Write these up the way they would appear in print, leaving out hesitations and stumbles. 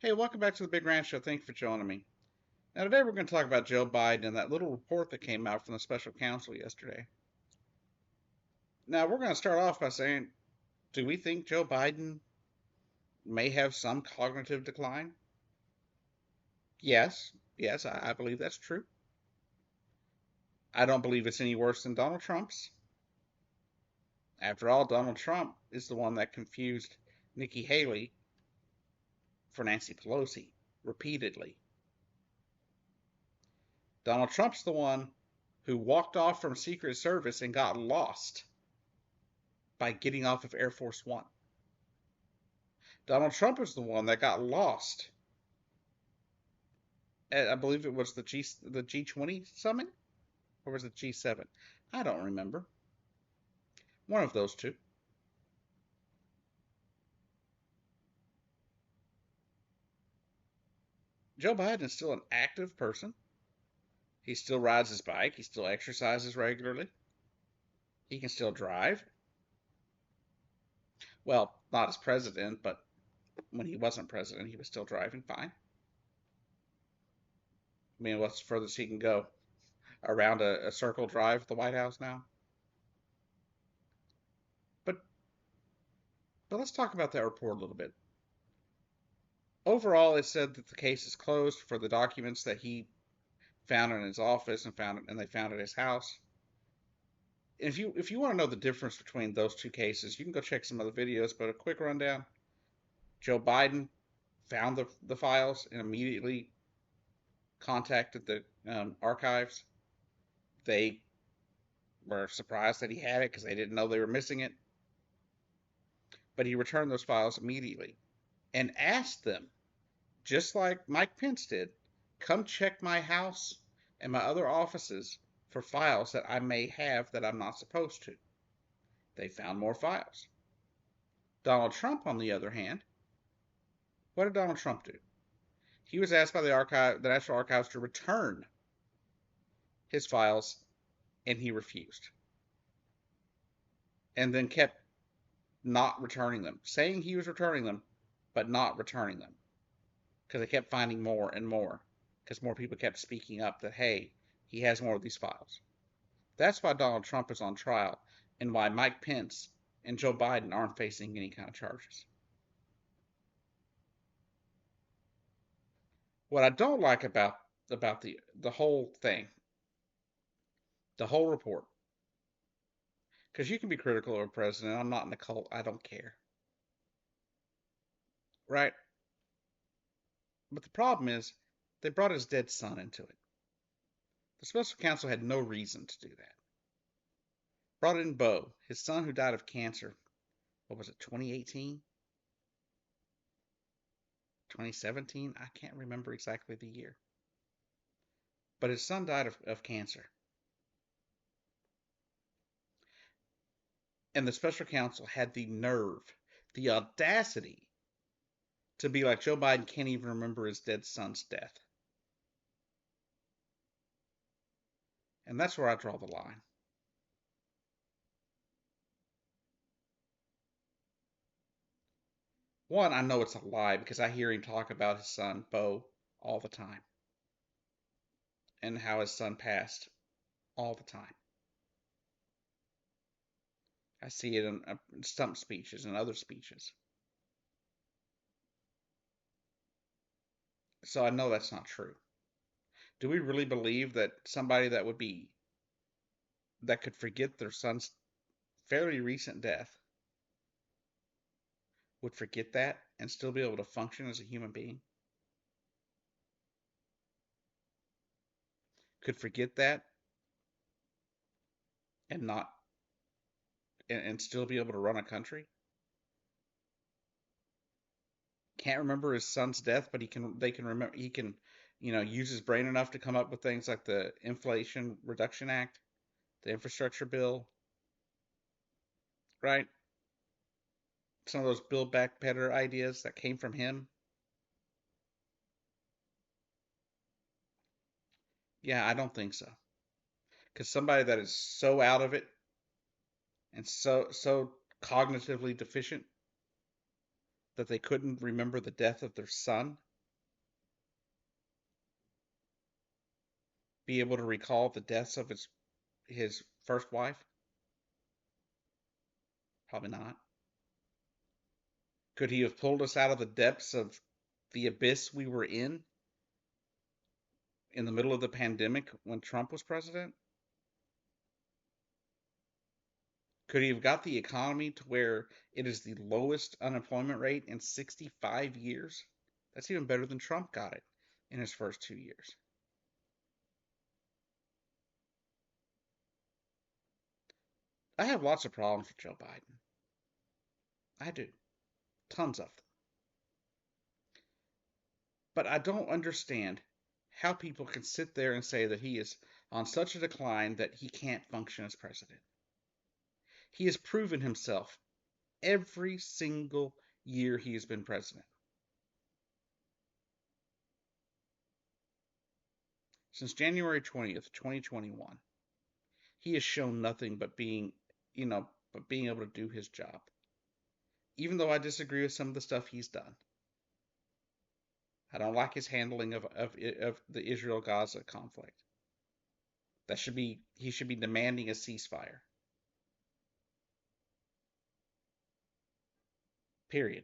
Hey, welcome back to the Big Ranch Show. Thank you for joining me. Now, today we're going to talk about Joe Biden and that little report that came out from the special counsel yesterday. Now, we're going to start off by saying, do we think Joe Biden may have some cognitive decline? Yes, I believe that's true. I don't believe it's any worse than Donald Trump's. After all, Donald Trump is the one that confused Nikki Haley for Nancy Pelosi repeatedly. Donald Trump's the one who walked off from Secret Service and got lost by getting off of Air Force One. Donald Trump is the one that got lost at, I believe it was the G20 summit, or was it G7? I don't remember. One of those two. Joe Biden is still an active person. He still rides his bike. He still exercises regularly. He can still drive. Well, not as president, but when he wasn't president, he was still driving fine. I mean, what's the furthest he can go? Around a circle drive at the White House now? But but let's talk about that report a little bit. Overall, it said that the case is closed for the documents that he found in his office and they found at his house. And if you want to know the difference between those two cases, you can go check some other videos. But a quick rundown: Joe Biden found the files and immediately contacted the archives. They were surprised that he had it because they didn't know they were missing it. But he returned those files immediately and asked them, just like Mike Pence did, come check my house and my other offices for files that I may have that I'm not supposed to. They found more files. Donald Trump, on the other hand, what did Donald Trump do? He was asked by the National Archives to return his files, and he refused. And then kept not returning them, saying he was returning them, but not returning them. Because they kept finding more and more. Because more people kept speaking up that, hey, he has more of these files. That's why Donald Trump is on trial and why Mike Pence and Joe Biden aren't facing any kind of charges. What I don't like about the whole thing, the whole report, because you can be critical of a president. I'm not in the cult. I don't care. Right? But the problem is they brought his dead son into it. The special counsel had no reason to do that. Brought in Bo, his son who died of cancer. What was it, 2018? 2017? I can't remember exactly the year. But his son died of cancer. And the special counsel had the nerve, the audacity to be like, Joe Biden can't even remember his dead son's death. And that's where I draw the line. One, I know it's a lie because I hear him talk about his son, Bo, all the time. And how his son passed all the time. I see it in stump speeches and other speeches. So I know that's not true. Do we really believe that somebody that could forget their son's fairly recent death would forget that and still be able to function as a human being? Could forget that and not and still be able to run a country? Can't remember his son's death, but they can remember he can, use his brain enough to come up with things like the Inflation Reduction Act, the infrastructure bill, right? Some of those Build Back Better ideas that came from him. Yeah, I don't think so. Because somebody that is so out of it and so cognitively deficient that they couldn't remember the death of their son, be able to recall the deaths of his first wife? Probably not. Could he have pulled us out of the depths of the abyss we were in the middle of the pandemic when Trump was president? Could he have got the economy to where it is the lowest unemployment rate in 65 years? That's even better than Trump got it in his first 2 years. I have lots of problems with Joe Biden. I do. Tons of them. But I don't understand how people can sit there and say that he is on such a decline that he can't function as president. He has proven himself every single year he has been president. Since January 20th, 2021, he has shown nothing but being able to do his job. Even though I disagree with some of the stuff he's done. I don't like his handling of the Israel-Gaza conflict. He should be demanding a ceasefire. Period.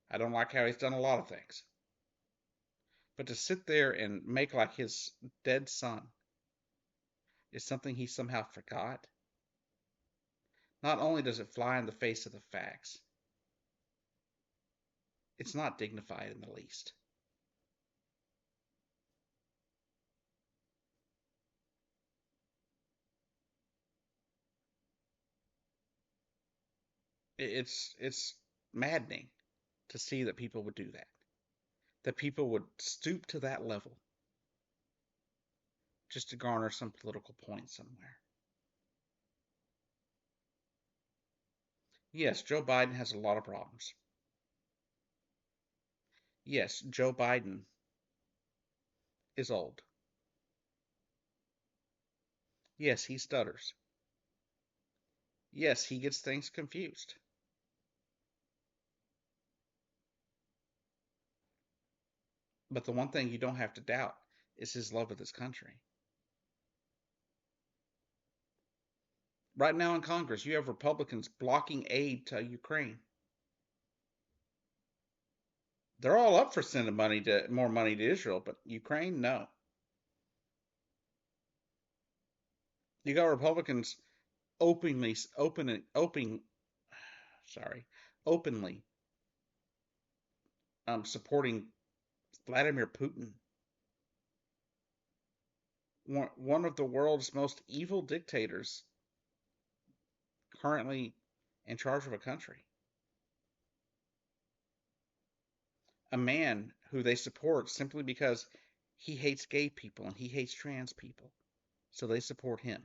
I don't like how he's done a lot of things. But to sit there and make like his dead son is something he somehow forgot, not only does it fly in the face of the facts, it's not dignified in the least. It's maddening to see that people would do that. That people would stoop to that level just to garner some political point somewhere. Yes, Joe Biden has a lot of problems. Yes, Joe Biden is old. Yes, he stutters. Yes, he gets things confused. But the one thing you don't have to doubt is his love of this country. Right now in Congress, you have Republicans blocking aid to Ukraine. They're all up for sending more money to Israel, but Ukraine, no. You got Republicans openly openly supporting Vladimir Putin, one of the world's most evil dictators currently in charge of a country. A man who they support simply because he hates gay people and he hates trans people. So they support him.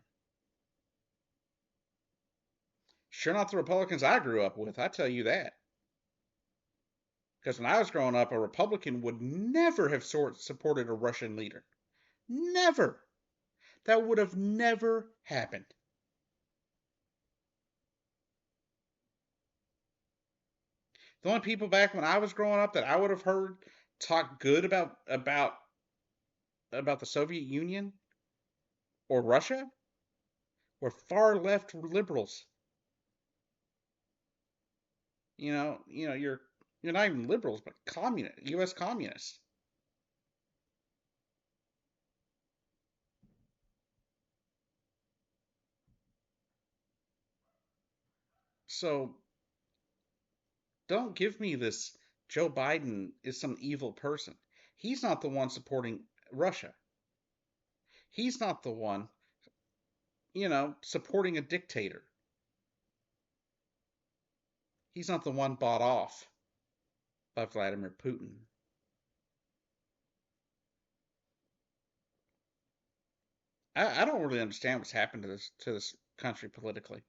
Sure not the Republicans I grew up with, I tell you that. Because when I was growing up, a Republican would never have supported a Russian leader. Never. That would have never happened. The only people back when I was growing up that I would have heard talk good about the Soviet Union or Russia were far left liberals. You're not even liberals, but U.S. communists. So don't give me this Joe Biden is some evil person. He's not the one supporting Russia. He's not the one, supporting a dictator. He's not the one bought off by Vladimir Putin. I don't really understand what's happened to this country politically.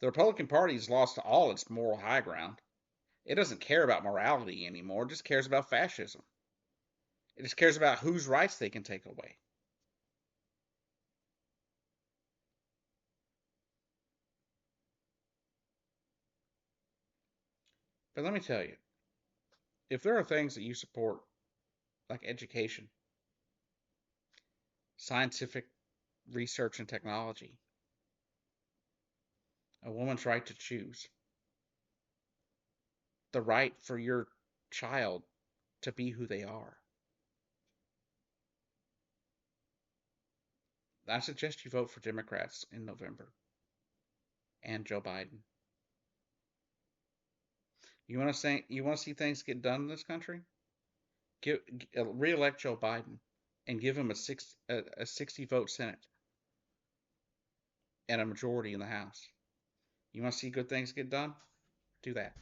The Republican Party has lost all its moral high ground. It doesn't care about morality anymore. It just cares about fascism. It just cares about whose rights they can take away. But let me tell you, if there are things that you support, like education, scientific research and technology, a woman's right to choose, the right for your child to be who they are. I suggest you vote for Democrats in November and Joe Biden. You want to see things get done in this country? Re-elect Joe Biden and give him a 60 vote Senate and a majority in the House. You want to see good things get done? Do that.